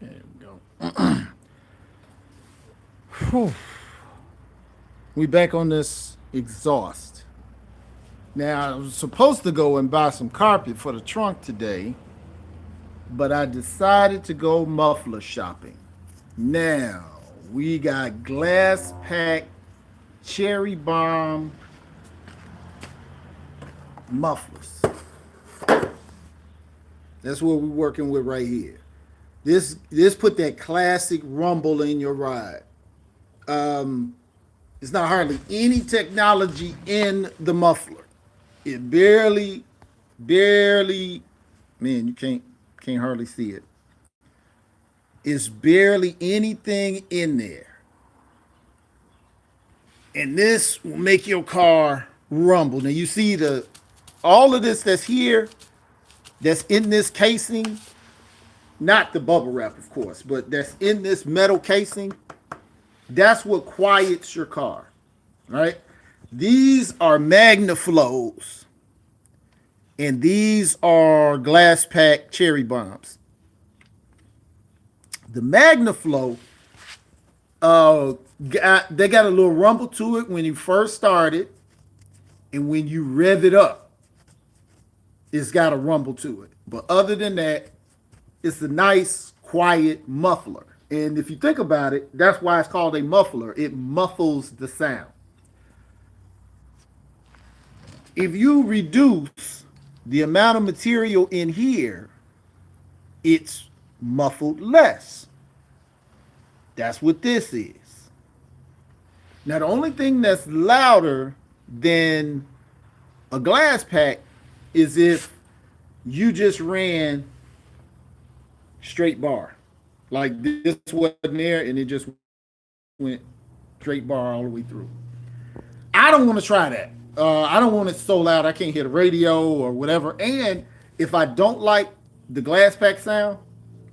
There we go. Whew. We back on this exhaust. Now I was supposed to go and buy some carpet for the trunk today, but I decided to go muffler shopping. Now we got glass pack cherry bomb mufflers. That's what we're working with right here. This put that classic rumble in your ride. Um, it's not hardly any technology in the muffler. It barely, man, you can't hardly see it. It's barely anything in there, and this will make your car rumble. Now you see the all of this that's here, that's in this casing, not the bubble wrap, of course, but that's in this metal casing. That's what quiets your car, right? These are Magnaflows, and these are glass pack cherry bombs. The Magnaflow, they got a little rumble to it when you first start it, and when you rev it up, it's got a rumble to it. But other than that, it's a nice, quiet muffler. And if you think about it, that's why it's called a muffler. It muffles the sound. If you reduce the amount of material in here, it's muffled less. That's what this is. Now, the only thing that's louder than a glass pack is if you just ran straight bar. Like this wasn't there and it just went straight bar all the way through. I don't want to try that. I don't want it so loud I can't hear the radio or whatever. And if I don't like the glass pack sound,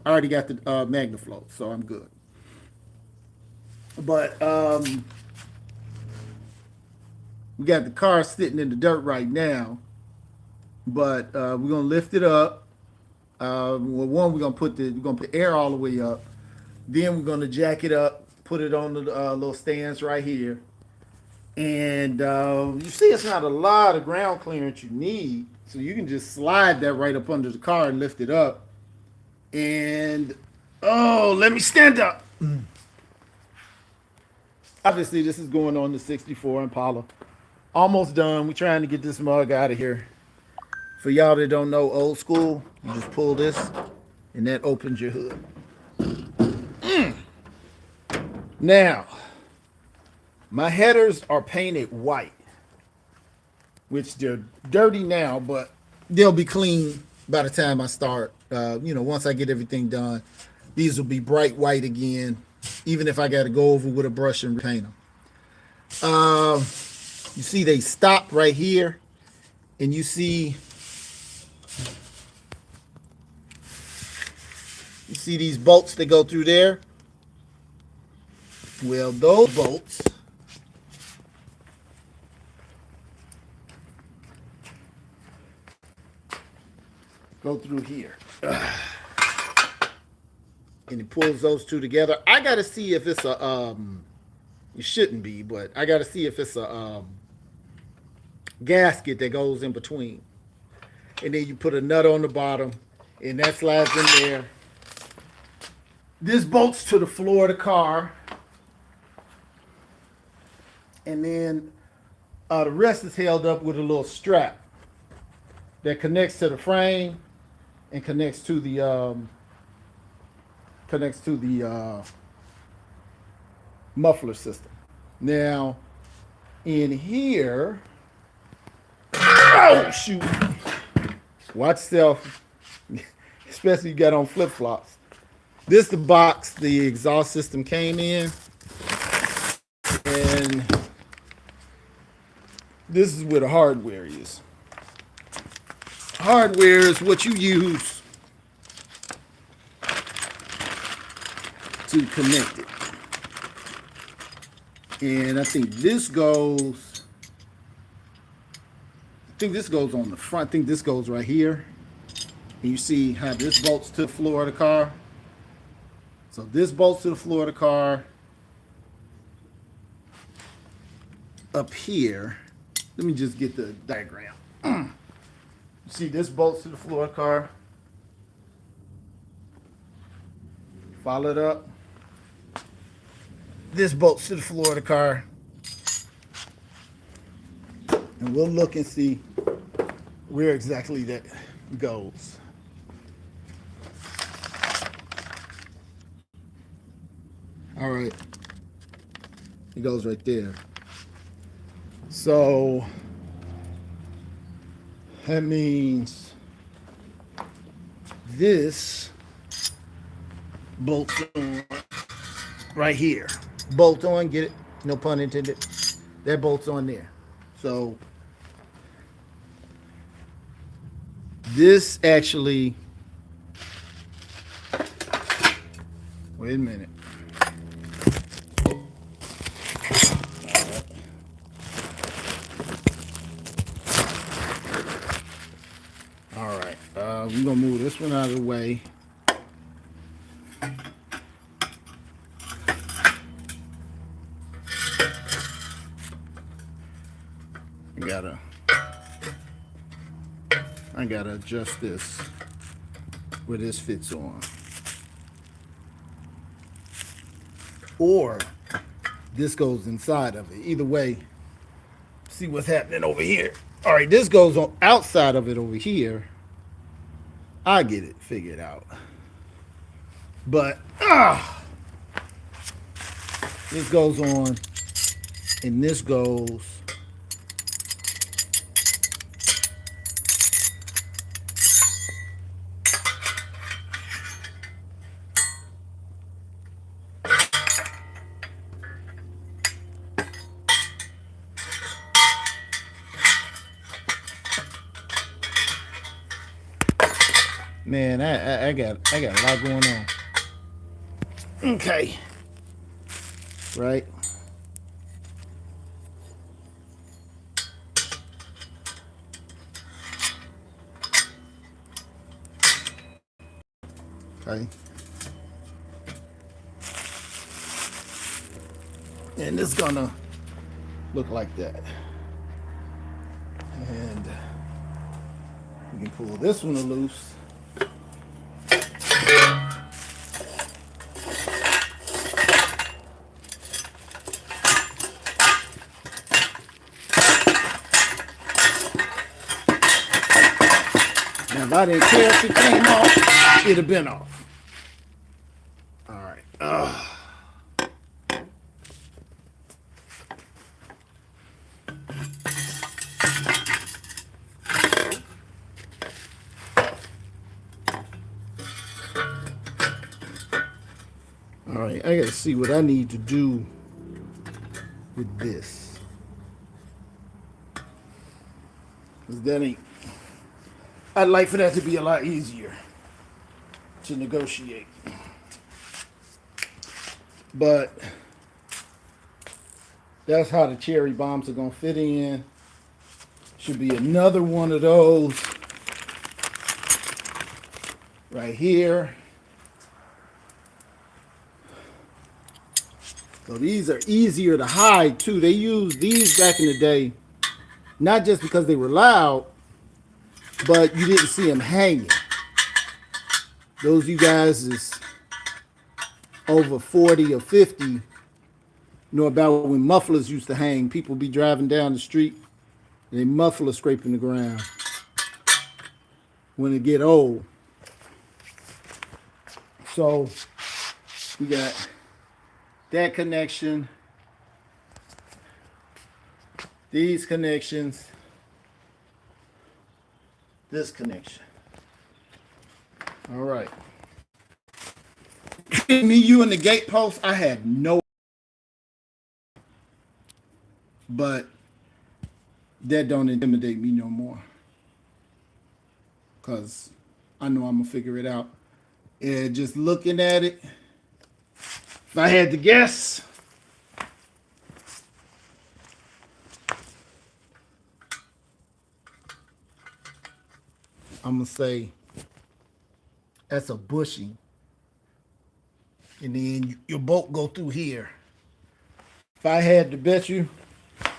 I already got the Magnaflow, so I'm good. But we got the car sitting in the dirt right now. But we're gonna lift it up. Well, one we're gonna put the air all the way up. Then we're gonna jack it up, put it on the little stands right here. And you see, it's not a lot of ground clearance you need, so you can just slide that right up under the car and lift it up. And oh, let me stand up. Obviously, this is going on the '64 Impala. Almost done. We're trying to get this mug out of here. For y'all that don't know old school, you just pull this, and that opens your hood. Now, my headers are painted white, which they're dirty now, but they'll be clean by the time I start. Once I get everything done, these will be bright white again, even if I got to go over with a brush and repaint them. You see they stop right here, and you see these bolts that go through there? Well, those bolts go through here. And it pulls those two together. I got to see if it's it shouldn't be, but I got to see if it's a gasket that goes in between. And then you put a nut on the bottom, and that slides in there. This bolts to the floor of the car. And then the rest is held up with a little strap that connects to the frame and connects to the muffler system. Now, in here, oh shoot! Watch yourself, especially you got on flip flops. This is the box the exhaust system came in, and this is where the hardware is. Hardware is what you use to connect it. And I think this goes on the front. I think this goes right here. And you see how this bolts to the floor of the car. So this bolts to the floor of the car. Up here, let me just get the diagram. See, this bolts to the floor of the car. Follow it up. This bolts to the floor of the car. And we'll look and see where exactly that goes. All right. It goes right there. So that means this bolts on right here. Bolt on, get it? No pun intended. That bolts on there. So this actually, wait a minute. All right, we're gonna move this one out of the way. I gotta adjust this where this fits on. Or this goes inside of it. Either way, see what's happening over here. All right, this goes on outside of it over here. I get it figured out. But this goes on and this goes man, I got a lot going on. Okay. Right. Okay. And it's gonna look like that. And we can pull this one loose. Now, if I didn't care if it came off, it'd have been off. All right. All right, I gotta see what I need to do with this. Cause that ain't, I'd like for that to be a lot easier to negotiate. But that's how the cherry bombs are gonna fit in. Should be another one of those right here. So these are easier to hide too. They used these back in the day, not just because they were loud, but you didn't see them hanging. Those of you guys is over 40 or 50 know about when mufflers used to hang. People be driving down the street and they muffler scraping the ground when it get old. So we got that connection, these connections, this connection. All right. Me, you, and the gate post, I had no, but that don't intimidate me no more, because I know I'm gonna figure it out. And just looking at it, if I had to guess, I'm gonna say that's a bushing. and then your bolt go through here. If I had to bet you,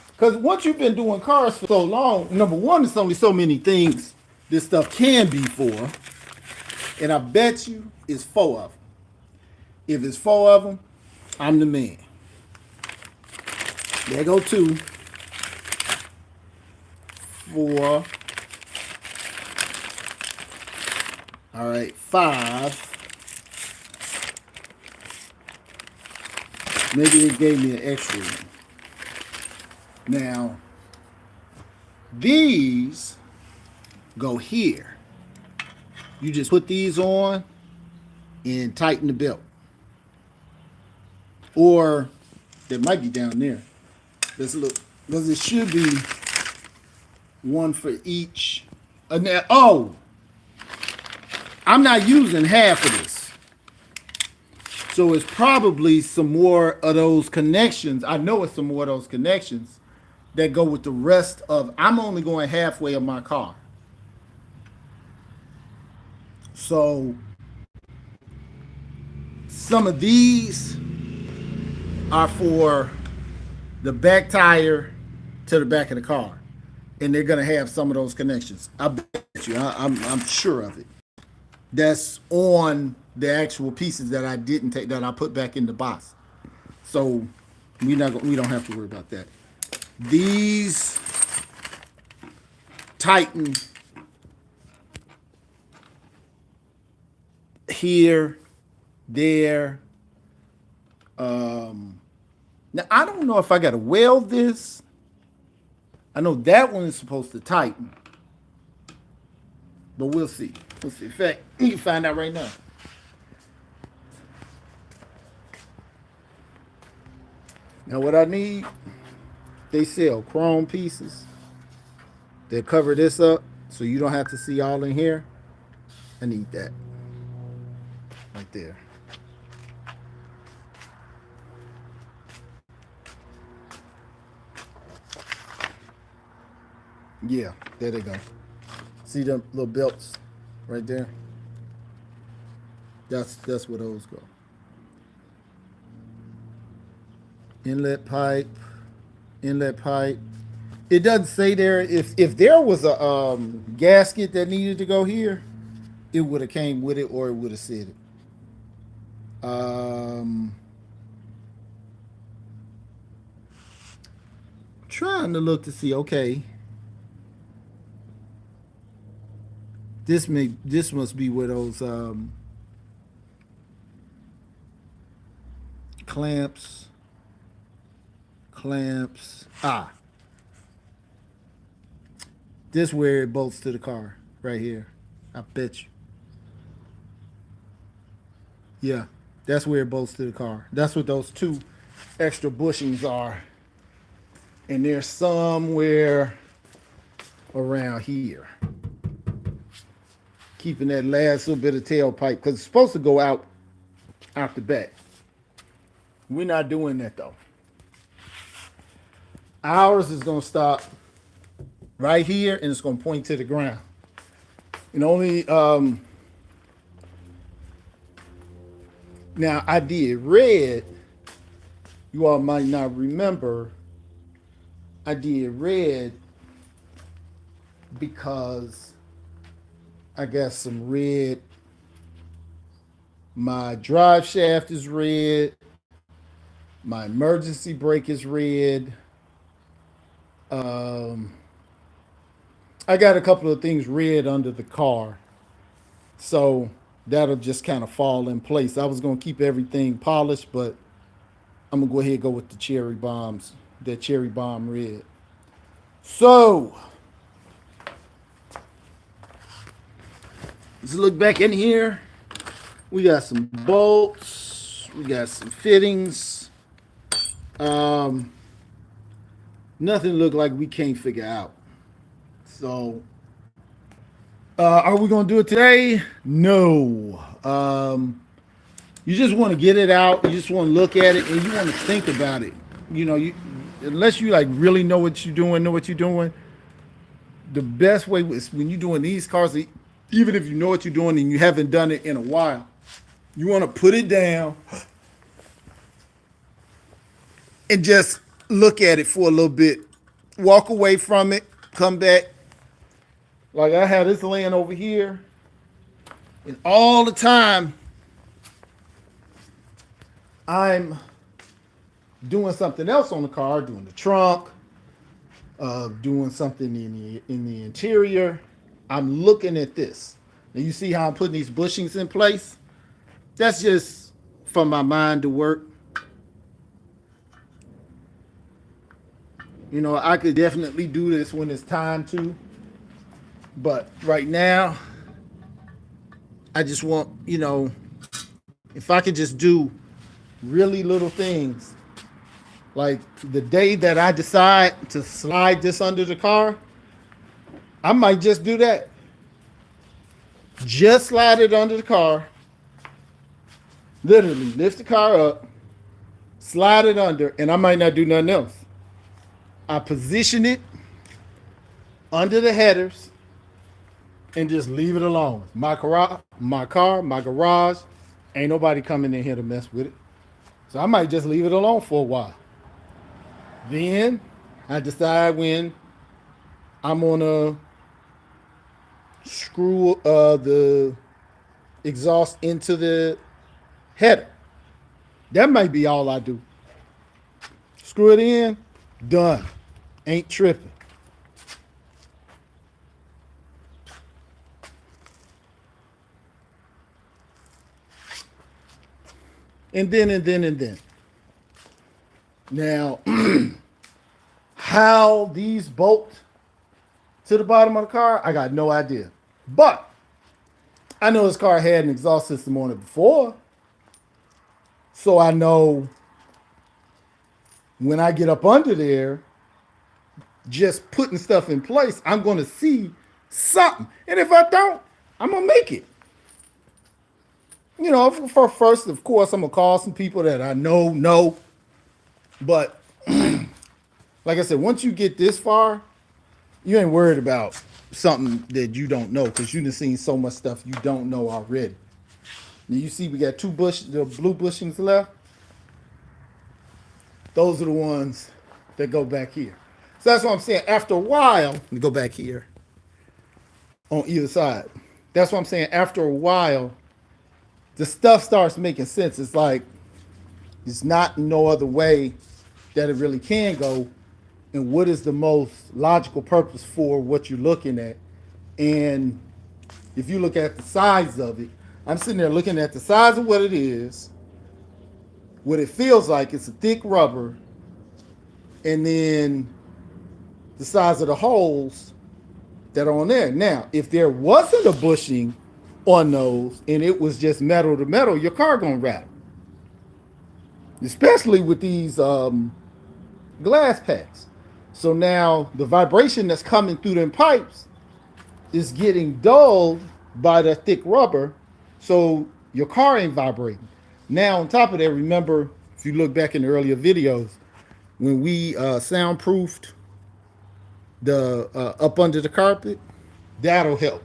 because once you've been doing cars for so long, number one, there's only so many things this stuff can be for, and I bet you it's four of them. If it's four of them, I'm the man. There go two, four. All right, five. Maybe it gave me an extra one. Now, these go here. You just put these on and tighten the belt. Or it might be down there. Let's look. Because it should be one for each. Oh, I'm not using half of this. So it's probably some more of those connections. I know it's some more of those connections that go with the rest of. I'm only going halfway of my car. So some of these are for the back tire to the back of the car. And they're going to have some of those connections. I bet you. I'm sure of it. That's on the actual pieces that I didn't take, that I put back in the box. So we don't have to worry about that. These tighten here, there. Now I don't know if I got to weld this. I know that one is supposed to tighten, but we'll see. We'll see. In fact, you can find out right now. Now what I need, they sell chrome pieces. They cover this up so you don't have to see all in here. I need that right there. Yeah, there they go. See them little belts right there? That's where those go. Inlet pipe. It doesn't say there. If there was a gasket that needed to go here, it would have came with it, or it would have said it. Trying to look to see. Okay, this must be where those clamps. This where it bolts to the car right here. I bet you. Yeah, that's where it bolts to the car. That's what those two extra bushings are. And they're somewhere around here. Keeping that last little bit of tailpipe, because it's supposed to go out the back. We're not doing that though. Ours is going to stop right here, and it's going to point to the ground. And only now I did red. You all might not remember. I did red because I got some red. My drive shaft is red. My emergency brake is red. I got a couple of things red under the car. So that'll just kind of fall in place. I was going to keep everything polished, but I'm going to go ahead and go with the cherry bombs, that cherry bomb red. So let's look back in here. We got some bolts. We got some fittings. Nothing looked like we can't figure out. So, are we going to do it today? No. You just want to get it out. You just want to look at it, and you want to think about it. You know, unless you like really know what you're doing, the best way is when you're doing these cars, even if you know what you're doing and you haven't done it in a while, you want to put it down and just look at it for a little bit. Walk away from it, come back. Like I have this laying over here, and all the time I'm doing something else on the car, doing the trunk, doing something in the interior. I'm looking at this. Now you see how I'm putting these bushings in place? That's just for my mind to work. You know, I could definitely do this when it's time to. But right now, I just want, if I could just do really little things. Like the day that I decide to slide this under the car, I might just do that. Just slide it under the car. Literally lift the car up, slide it under, and I might not do nothing else. I position it under the headers and just leave it alone. My car, my garage, ain't nobody coming in here to mess with it. So I might just leave it alone for a while. Then I decide when I'm gonna screw the exhaust into the header. That might be all I do. Screw it in, done. Ain't tripping. And then. Now, how these bolt to the bottom of the car, I got no idea. But I know this car had an exhaust system on it before. So I know when I get up under there, just putting stuff in place, I'm going to see something. And if I don't, I'm going to make it. For first, of course, I'm going to call some people that I know. But like I said, once you get this far, you ain't worried about something that you don't know because you've seen so much stuff you don't know already. Now you see we got the blue bushings left. Those are the ones that go back here. So that's what I'm saying. After a while, let me go back here on either side. That's what I'm saying. After a while, the stuff starts making sense. It's like it's not no other way that it really can go. And what is the most logical purpose for what you're looking at? And if you look at the size of it, I'm sitting there looking at the size of what it is, what it feels like. It's a thick rubber, and then the size of the holes that are on there. Now, if there wasn't a bushing on those and it was just metal to metal, your car gonna rattle. Especially with these glass packs. So now the vibration that's coming through them pipes is getting dulled by the thick rubber, so your car ain't vibrating. Now on top of that, remember, if you look back in the earlier videos, when we soundproofed the up under the carpet, that'll help.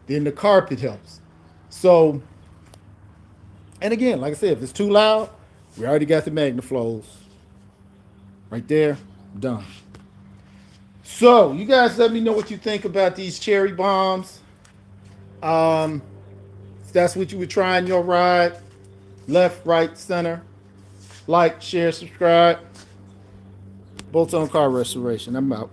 Then the carpet helps. So, and again, like I said, if it's too loud, we already got the Magnaflows right there, done. So, you guys let me know what you think about these cherry bombs. If that's what you were trying your ride, left, right, center, like, share, subscribe. Bolt on Car Restoration. I'm out.